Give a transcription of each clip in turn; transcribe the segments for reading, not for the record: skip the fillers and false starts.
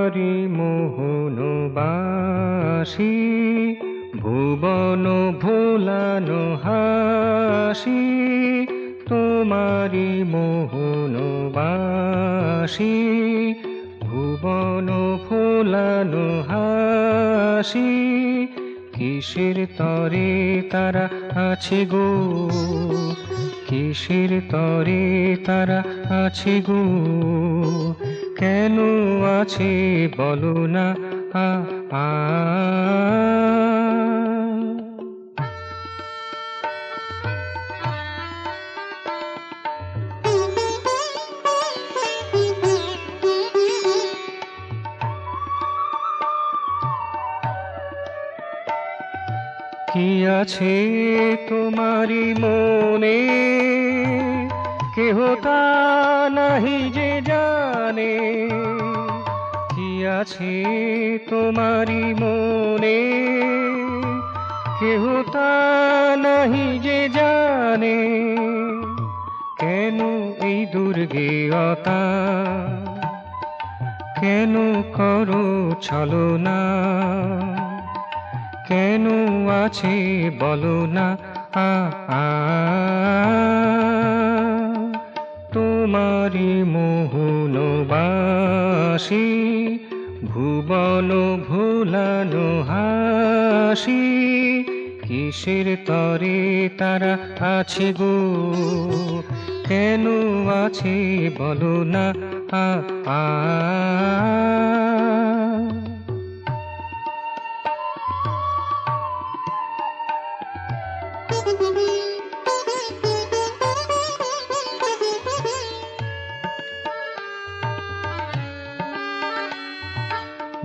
তোমারি মোহনবাসী, ভুবন ভোলানো হাসি। তোমারি মোহনবাসী, ভুবন ভোলানো হাসি। কিসের তরে তারা আছে গো, কিসের তরে তারা আছে গো, কেন আছে বলো না আ আ কি আছে তোমারি মনে, কেহ তা নাহি যে জানে। কি আছে তোমারি মনে, কেহ তা নাহি যে জানে। কেন এই দুর্গেয়তা, কেন করো ছলনা, কেন আছে বলো না আ আ তোমারি মোহনবাসী, ভুবন ভোলানো হাসি। কিসের তরে তারা আছে গো, কেন আছে বলো না আ আ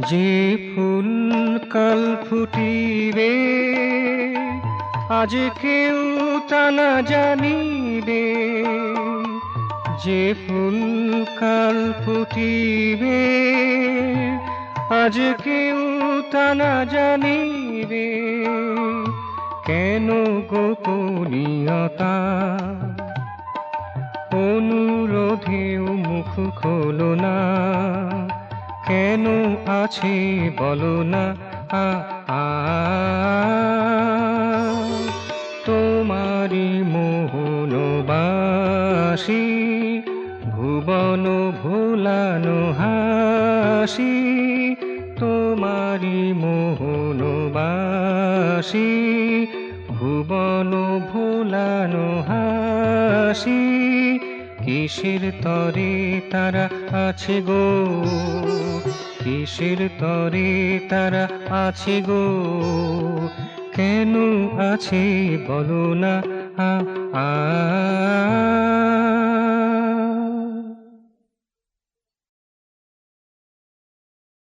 যে ফুল কাল ফুটিবে, আজ কেউ তা না জানিবে। যে ফুল কাল ফুটিবে, আজ কেউ তা না জানিবে। কেন গোপনীয়তা, অনুরোধেও মুখ খোলো না, কেন আছে বলো না আ আ তোমারি মোহনবাসী, ভুবন ভোলানো হাসি। তোমারি মোহনবাসী, ভুবন ভোলানো হাসি। কিসের তরে তারা আছে গো, কিসের তরে তারা আছে গো, কেন আছে বলো না আ আ